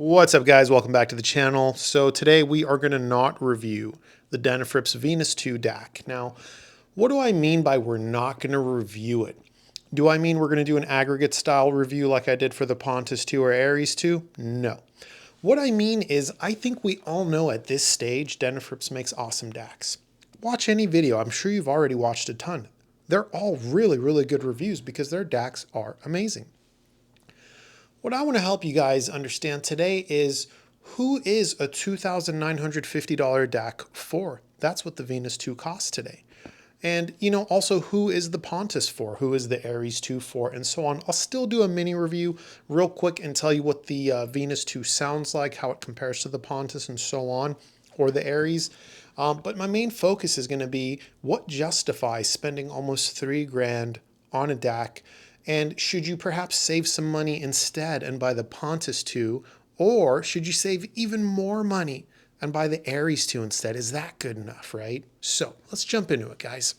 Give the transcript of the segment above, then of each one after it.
What's up, guys? Welcome back to the channel. So today we are going to not review the Denafrips Venus II DAC. Now, what do I mean by we're not going to review it? Do I mean we're going to do an aggregate style review like I did for the Pontus II or Ares II? No. What I mean is I think we all know at this stage Denafrips makes awesome DACs. Watch any video. I'm sure you've already watched a ton. They're all really, really good reviews because their DACs are amazing. What I want to help you guys understand today is who is a $2,950 DAC for? That's what the Venus II costs today. And, also who is the Pontus for? Who is the Ares II for? And so on. I'll still do a mini review real quick and tell you what the Venus II sounds like, how it compares to the Pontus and so on, or the Ares. But my main focus is going to be what justifies spending almost $3,000 on a DAC. And should you perhaps save some money instead and buy the Pontus II, or should you save even more money and buy the Ares II instead? Is that good enough, right? So let's jump into it, guys.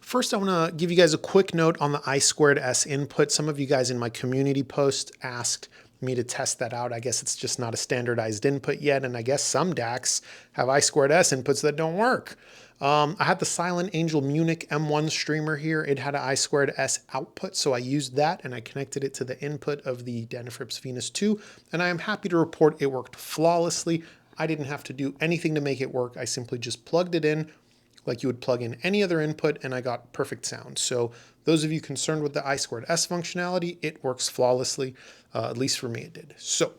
First, I want to give you guys a quick note on the I2S input. Some of you guys in my community post asked me to test that out. I guess it's just not a standardized input yet, and I guess some DACs have I2S inputs that don't work. I had the Silent Angel Munich M1 streamer here. It had an I2S output, so I used that and I connected it to the input of the Denafrips Venus II, and I am happy to report it worked flawlessly. I didn't have to do anything to make it work. I simply just plugged it in like you would plug in any other input, and I got perfect sound. So those of you concerned with the I2S functionality, it works flawlessly. At least for me it did. So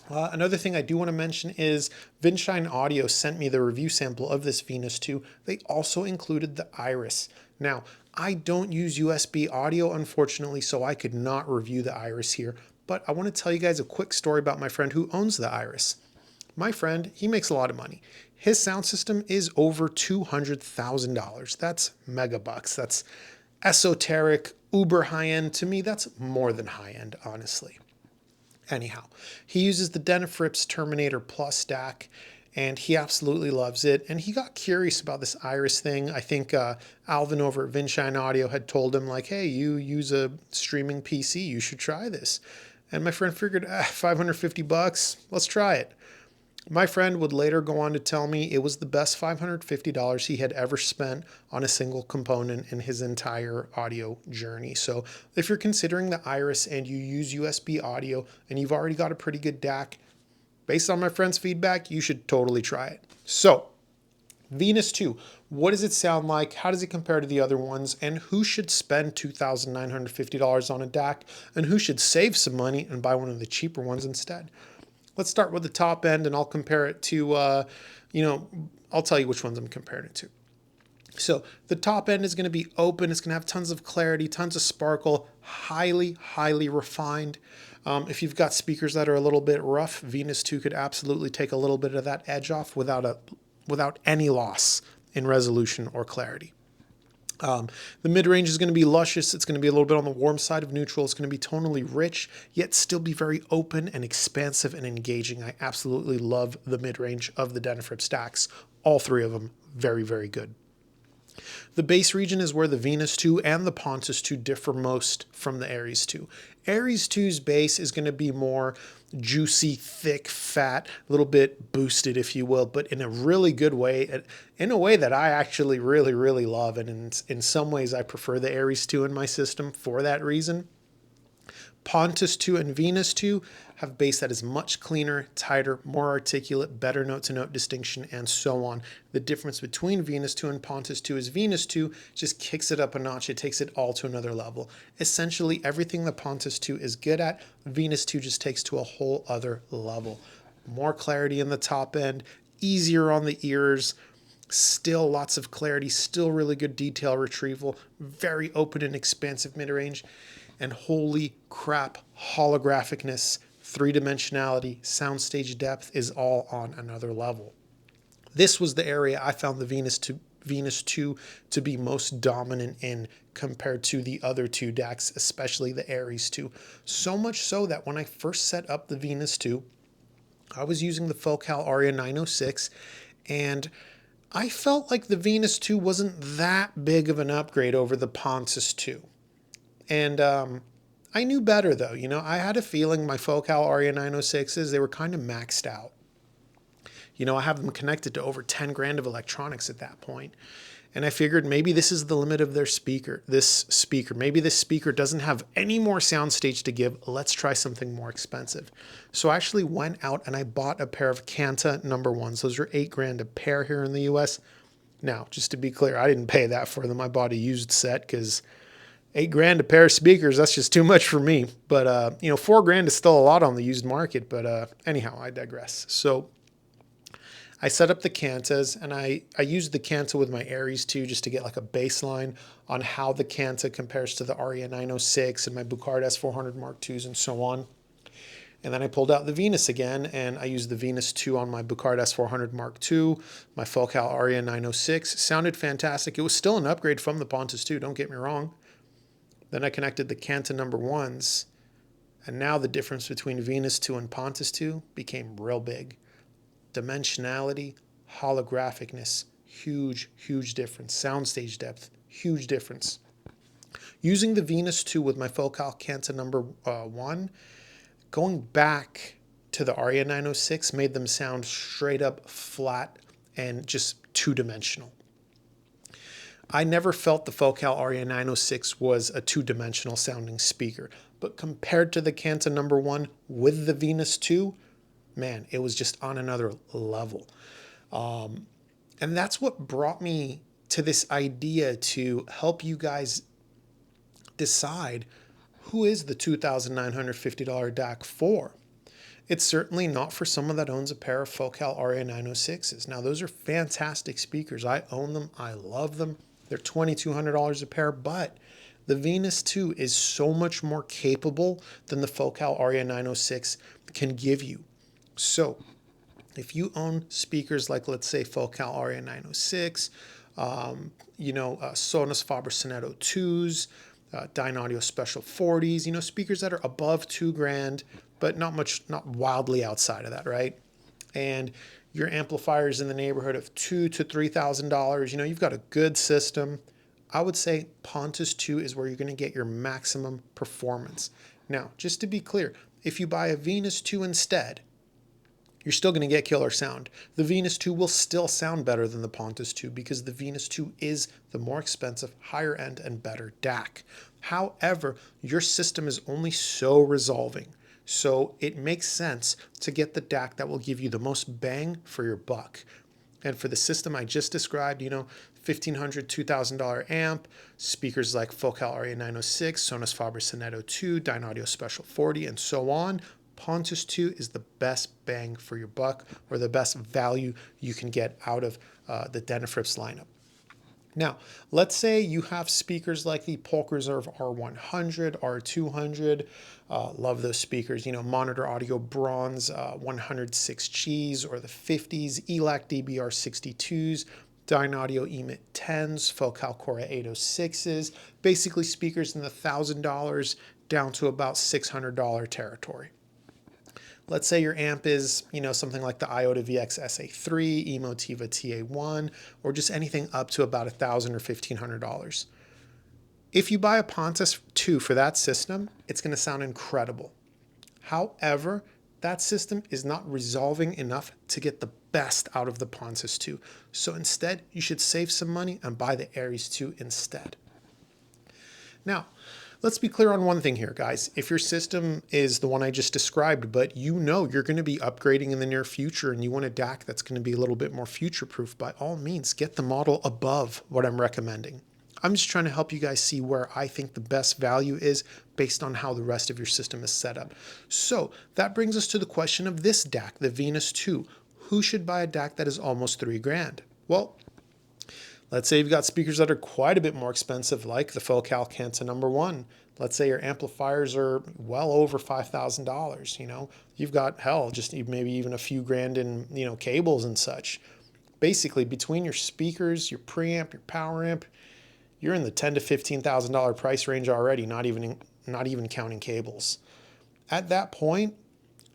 another thing I do want to mention is Vinshine Audio sent me the review sample of this Venus II. They also included the Iris. Now, I don't use USB audio, unfortunately, so I could not review the Iris here, but I want to tell you guys a quick story about my friend who owns the Iris. My friend, he makes a lot of money. His sound system is over $200,000. That's megabucks. That's esoteric, uber high-end. To me, that's more than high-end, honestly. Anyhow, he uses the Denafrips Terminator Plus DAC, and he absolutely loves it. And he got curious about this Iris thing. I think Alvin over at Vinshine Audio had told him, like, hey, you use a streaming PC, you should try this. And my friend figured, $550, let's try it. My friend would later go on to tell me it was the best $550 he had ever spent on a single component in his entire audio journey. So if you're considering the Iris and you use USB audio and you've already got a pretty good DAC, based on my friend's feedback, you should totally try it. So Venus II, what does it sound like? How does it compare to the other ones? And who should spend $2,950 on a DAC? And who should save some money and buy one of the cheaper ones instead? Let's start with the top end, and I'll compare it to, I'll tell you which ones I'm comparing it to. So the top end is going to be open. It's going to have tons of clarity, tons of sparkle, highly, highly refined. If you've got speakers that are a little bit rough, Venus II could absolutely take a little bit of that edge off without any loss in resolution or clarity. The mid-range is going to be luscious. It's going to be a little bit on the warm side of neutral. It's going to be tonally rich, yet still be very open and expansive and engaging. I absolutely love the mid-range of the Denafrips DACs. All three of them, very, very good. The bass region is where the Venus II and the Pontus II differ most from the Ares II. Ares II's bass is going to be more juicy, thick, fat, a little bit boosted, if you will, but in a really good way, in a way that I actually really, really love. And in some ways, I prefer the Ares II in my system for that reason. Pontus II and Venus II have bass that is much cleaner, tighter, more articulate, better note-to-note distinction, and so on. The difference between Venus II and Pontus II is Venus II just kicks it up a notch. It takes it all to another level. Essentially, everything the Pontus II is good at, Venus II just takes to a whole other level. More clarity in the top end, easier on the ears, still lots of clarity, still really good detail retrieval, very open and expansive mid-range, and holy crap, holographicness, three-dimensionality, soundstage depth is all on another level. This was the area I found the Venus II to be most dominant in compared to the other two DACs, especially the Ares II. So much so that when I first set up the Venus II, I was using the Focal Aria 906, and I felt like the Venus II wasn't that big of an upgrade over the Pontus II. And I knew better though. You know, I had a feeling my Focal Aria 906s, they were kind of maxed out. You know, I have them connected to over 10 grand of electronics at that point. And I figured maybe this is the limit of their speaker, Maybe this speaker doesn't have any more soundstage to give. Let's try something more expensive. So I actually went out and I bought a pair of Canta #1s. Those are 8 grand a pair here in the US. Now, just to be clear, I didn't pay that for them. I bought a used set because 8 grand a pair of speakers, that's just too much for me. But, you know, 4 grand is still a lot on the used market. But anyhow, I digress. So I set up the Cantas, and I used the Canta with my Ares II just to get like a baseline on how the Canta compares to the Aria 906 and my Bucard S400 Mark IIs and so on. And then I pulled out the Venus again, and I used the Venus II on my Bucard S400 Mark II, my Focal Aria 906. Sounded fantastic. It was still an upgrade from the Pontus II, don't get me wrong. Then I connected the Canta #1s, and now the difference between Venus II and Pontus II became real big. Dimensionality, holographicness, huge difference. Soundstage depth, huge difference. Using the Venus II with my Focal Canta #1, going back to the Aria 906 made them sound straight up flat and just two-dimensional. I never felt the Focal Aria 906 was a two-dimensional sounding speaker, but compared to the Canta #1 with the Venus II, man, it was just on another level. And that's what brought me to this idea to help you guys decide who is the $2,950 DAC for. It's certainly not for someone that owns a pair of Focal Aria 906s. Now, those are fantastic speakers. I own them. I love them. They're $2,200 a pair, but the Venus II is so much more capable than the Focal Aria 906 can give you. So if you own speakers like, let's say, Focal Aria 906, Sonus Faber Sonetto 2s, Dynaudio Special 40s, speakers that are above 2 grand, but not wildly outside of that, right? And your amplifiers in the neighborhood of $2,000 to $3,000, you've got a good system. I would say Pontus II is where you're going to get your maximum performance. Now, just to be clear, if you buy a Venus II instead, you're still going to get killer sound. The Venus II will still sound better than the Pontus II because the Venus II is the more expensive, higher end, and better DAC. However, your system is only so resolving. So it makes sense to get the DAC that will give you the most bang for your buck. And for the system I just described, $1,500, $2,000 amp, speakers like Focal Aria 906, Sonus Faber Sonetto 2, Dynaudio Special 40, and so on, Pontus II is the best bang for your buck, or the best value you can get out of the Denafrips lineup. Now, let's say you have speakers like the Polk Reserve R100, R200. Love those speakers. Monitor Audio Bronze 106Gs or the 50s, ELAC DBR 62s, Dynaudio Emit 10s, Focal Cora 806s. Basically speakers in the $1,000 down to about $600 territory. Let's say your amp is, something like the Iota VX SA3, Emotiva TA1, or just anything up to about $1,000 or $1,500. If you buy a Pontus II for that system, it's going to sound incredible. However, that system is not resolving enough to get the best out of the Pontus II. So instead, you should save some money and buy the Ares II instead. Now, let's be clear on one thing here, guys. If your system is the one I just described, but you're going to be upgrading in the near future and you want a DAC that's going to be a little bit more future-proof, by all means, get the model above what I'm recommending. I'm just trying to help you guys see where I think the best value is based on how the rest of your system is set up. So that brings us to the question of this DAC, the Venus II. Who should buy a DAC that is almost 3 grand? Well, let's say you've got speakers that are quite a bit more expensive, like the Focal Canta #1. Let's say your amplifiers are well over $5,000. You've got, just maybe even a few grand in, cables and such. Basically, between your speakers, your preamp, your power amp, you're in the $10,000 to $15,000 price range already, not even counting cables. At that point,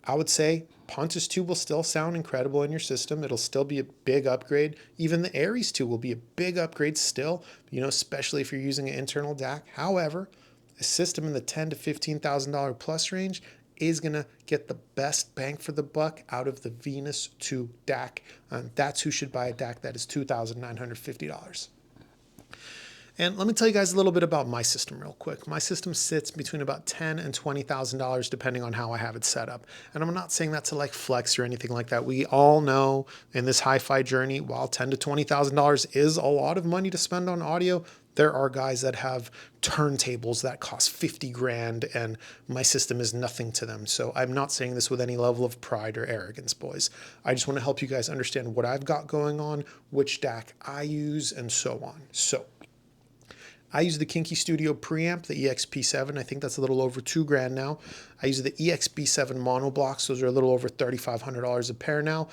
I would say Pontus II will still sound incredible in your system. It'll still be a big upgrade. Even the Ares II will be a big upgrade still, especially if you're using an internal DAC. However, a system in the $10,000 to $15,000 plus range is going to get the best bang for the buck out of the Venus II DAC. That's who should buy a DAC that is $2,950. And let me tell you guys a little bit about my system real quick. My system sits between about $10,000 and $20,000 depending on how I have it set up. And I'm not saying that to like flex or anything like that. We all know in this hi-fi journey, while $10,000 to $20,000 is a lot of money to spend on audio, there are guys that have turntables that cost 50 grand and my system is nothing to them. So I'm not saying this with any level of pride or arrogance, boys. I just want to help you guys understand what I've got going on, which DAC I use, and so on. So I use the Kinky Studio Preamp, the EXP7. I think that's a little over $2,000 now. I use the EXP7 mono blocks. Those are a little over $3,500 a pair now.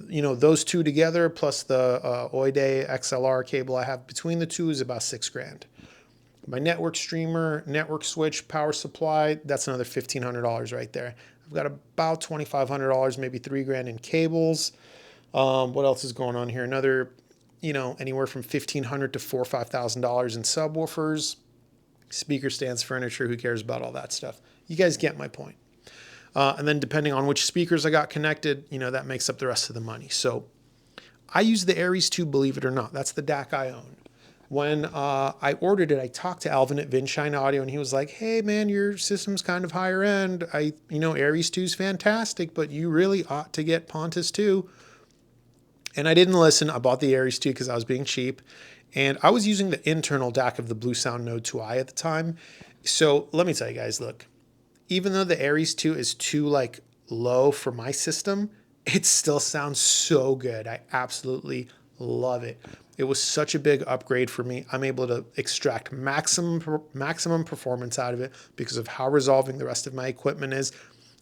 You know, those two together plus the Oyaide XLR cable I have between the two is about $6,000. My network streamer, network switch, power supply, that's another $1,500 right there. I've got about $2,500, maybe $3,000 in cables. What else is going on here? Another, you know, anywhere from $1,500 to $4,000 or $5,000 in subwoofers, speaker stands, furniture. Who cares about all that stuff? You guys get my point. And then depending on which speakers I got connected, you know, that makes up the rest of the money. So I use the Ares II, believe it or not. That's the DAC I own. When I ordered it, I talked to Alvin at Vinshine Audio, and he was like, hey, man, your system's kind of higher end. You know, Ares II is fantastic, but you really ought to get Pontus II. And I didn't listen. I bought the Ares II because I was being cheap. And I was using the internal DAC of the Bluesound Node 2i at the time. So let me tell you guys, look, even though the Ares II is too like low for my system, it still sounds so good. I absolutely love it. It was such a big upgrade for me. I'm able to extract maximum performance out of it because of how resolving the rest of my equipment is.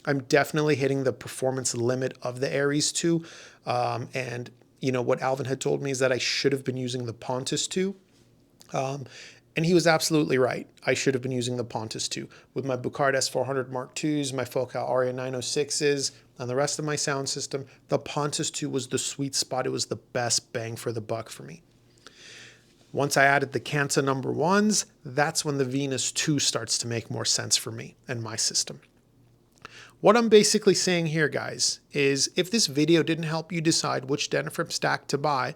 I'm definitely hitting the performance limit of the Ares II. And you know, what Alvin had told me is that I should have been using the Pontus II. And he was absolutely right. I should have been using the Pontus II. With my Bucard S400 Mark IIs, my Focal Aria 906s, and the rest of my sound system, the Pontus II was the sweet spot. It was the best bang for the buck for me. Once I added the Kanta number ones, that's when the Venus II starts to make more sense for me and my system. What I'm basically saying here, guys, is if this video didn't help you decide which Denafrips DAC to buy,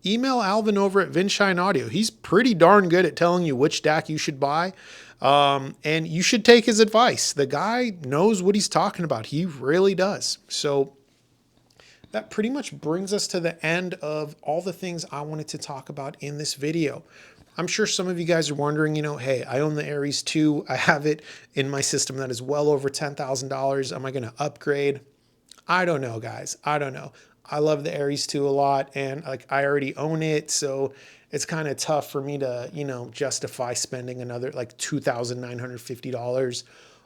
email Alvin over at Vinshine Audio. He's pretty darn good at telling you which DAC you should buy, and you should take his advice. The guy knows what he's talking about. He really does. So that pretty much brings us to the end of all the things I wanted to talk about in this video. I'm sure some of you guys are wondering, you know, hey, I own the Ares II. I have it in my system that is well over $10,000. Am I going to upgrade? I don't know, guys. I don't know. I love the Ares II a lot, and like I already own it, so it's kind of tough for me to, you know, justify spending another like $2,950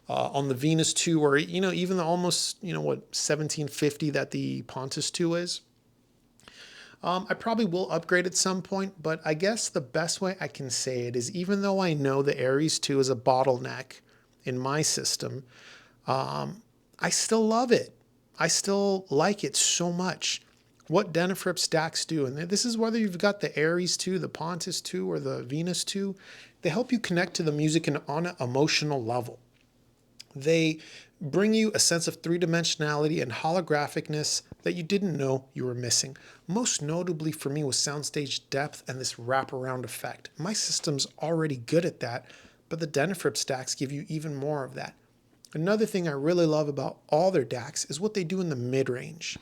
on the Venus II, or, you know, even the almost, you know, what, $1,750 that the Pontus II is. I probably will upgrade at some point, but I guess the best way I can say it is, even though I know the Ares II is a bottleneck in my system, I still love it. I still like it so much. What Denafrips DACs do, and this is whether you've got the Ares II, the Pontus II, or the Venus II, they help you connect to the music on an emotional level. They bring you a sense of three-dimensionality and holographicness that you didn't know you were missing. Most notably for me was soundstage depth and this wraparound effect. My system's already good at that, but the Denafrips DACs give you even more of that. Another thing I really love about all their DACs is what they do in the mid-range.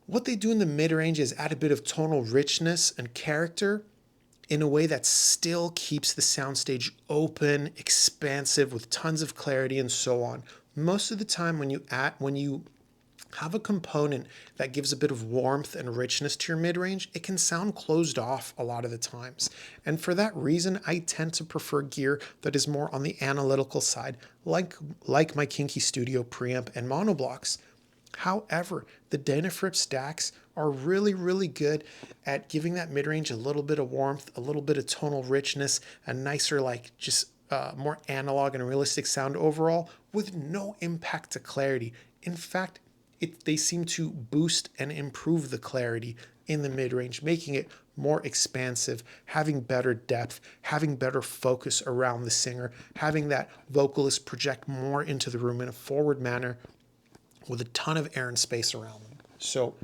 What they do in the mid-range is add a bit of tonal richness and character in a way that still keeps the soundstage open, expansive, with tons of clarity and so on. Most of the time when you have a component that gives a bit of warmth and richness to your mid-range, it can sound closed off a lot of the times. And for that reason, I tend to prefer gear that is more on the analytical side, like my Kinky Studio Preamp and monoblocks. However, the Denafrips DACs are really, really good at giving that mid-range a little bit of warmth, a little bit of tonal richness, a nicer, like just more analog and realistic sound overall, with no impact to clarity. In fact, they seem to boost and improve the clarity in the mid-range, making it more expansive, having better depth, having better focus around the singer, having that vocalist project more into the room in a forward manner with a ton of air and space around them. So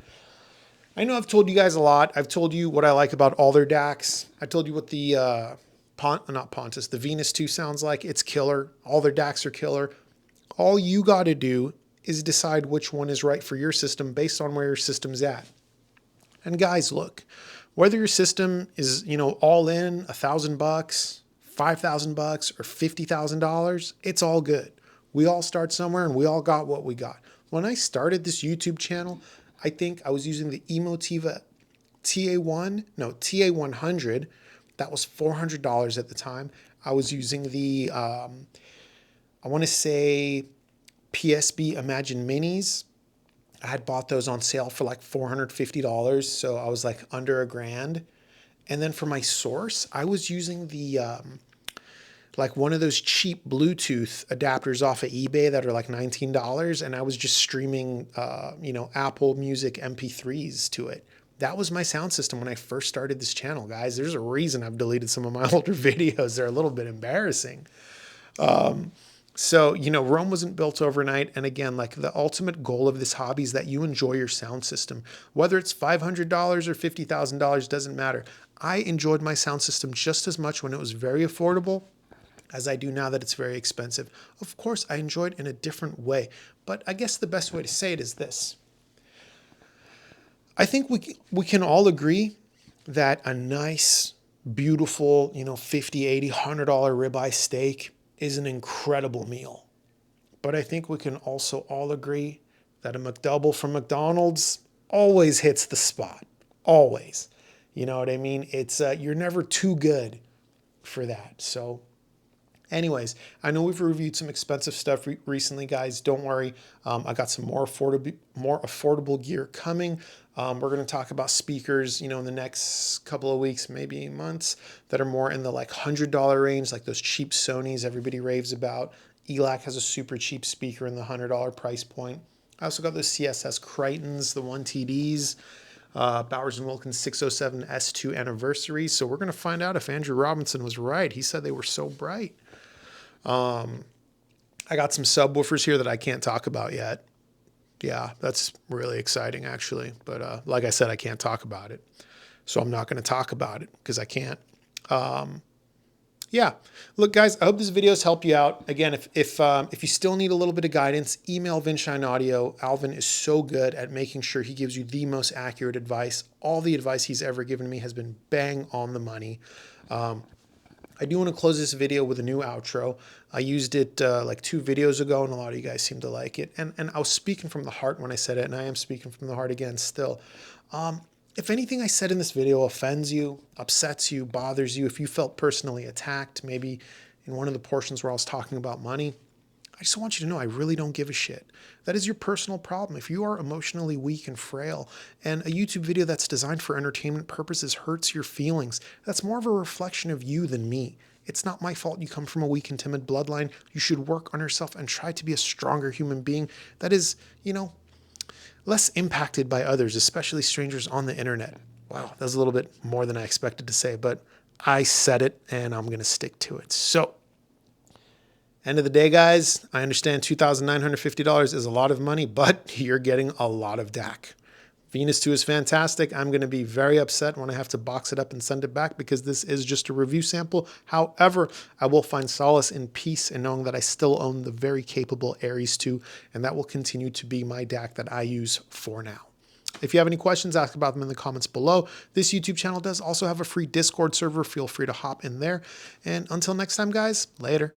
I know I've told you guys a lot. I've told you what I like about all their DACs. I told you what the the Venus 2 sounds like. It's killer. All their DACs are killer. All you got to do is decide which one is right for your system based on where your system's at. And guys, look, whether your system is, all in $1,000, $5,000, or $50,000, it's all good. We all start somewhere and we all got what we got. When I started this YouTube channel, I think I was using the Emotiva TA100. That was $400 at the time. I was using the, I want to say PSB Imagine Minis. I had bought those on sale for like $450. So I was like under $1,000. And then for my source, I was using the, like one of those cheap Bluetooth adapters off of eBay that are like $19. And I was just streaming, Apple Music MP3s to it. That was my sound system when I first started this channel, guys. There's a reason I've deleted some of my older videos. They're a little bit embarrassing. So, Rome wasn't built overnight. And again, like the ultimate goal of this hobby is that you enjoy your sound system. Whether it's $500 or $50,000 doesn't matter. I enjoyed my sound system just as much when it was very affordable as I do now that it's very expensive. Of course, I enjoyed it in a different way. But I guess the best way to say it is this. I think we can all agree that a nice, beautiful, $50, $80, $100 ribeye steak is an incredible meal. But I think we can also all agree that a McDouble from McDonald's always hits the spot. Always. You know what I mean? It's you're never too good for that. So anyways, I know we've reviewed some expensive stuff recently, guys. Don't worry. I got some more affordable gear coming. We're going to talk about speakers, in the next couple of weeks, maybe months, that are more in the like $100 range, like those cheap Sonys everybody raves about. ELAC has a super cheap speaker in the $100 price point. I also got those CSS Crichtons, the 1TDs, Bowers & Wilkins 607 S2 anniversary. So we're going to find out if Andrew Robinson was right. He said they were so bright. I got some subwoofers here that I can't talk about yet. Yeah, that's really exciting actually. But like I said, I can't talk about it. So I'm not going to talk about it because I can't. Yeah, look guys, I hope this video has helped you out. Again, if you still need a little bit of guidance, email Vinshine Audio. Alvin is so good at making sure he gives you the most accurate advice. All the advice he's ever given me has been bang on the money. I do want to close this video with a new outro. I used it like 2 videos ago, and a lot of you guys seem to like it. And I was speaking from the heart when I said it, and I am speaking from the heart again still. If anything I said in this video offends you, upsets you, bothers you, if you felt personally attacked, maybe in one of the portions where I was talking about money, I just want you to know I really don't give a shit. That is your personal problem. If you are emotionally weak and frail and a YouTube video that's designed for entertainment purposes hurts your feelings, that's more of a reflection of you than me. It's not my fault you come from a weak and timid bloodline. You should work on yourself and try to be a stronger human being that is, less impacted by others, especially strangers on the internet. Wow, that was a little bit more than I expected to say, but I said it and I'm going to stick to it. So, end of the day, guys, I understand $2,950 is a lot of money, but you're getting a lot of DAC. Venus 2 is fantastic. I'm going to be very upset when I have to box it up and send it back because this is just a review sample. However, I will find solace and peace in knowing that I still own the very capable Ares II, and that will continue to be my DAC that I use for now. If you have any questions, ask about them in the comments below. This YouTube channel does also have a free Discord server. Feel free to hop in there. And until next time, guys, later.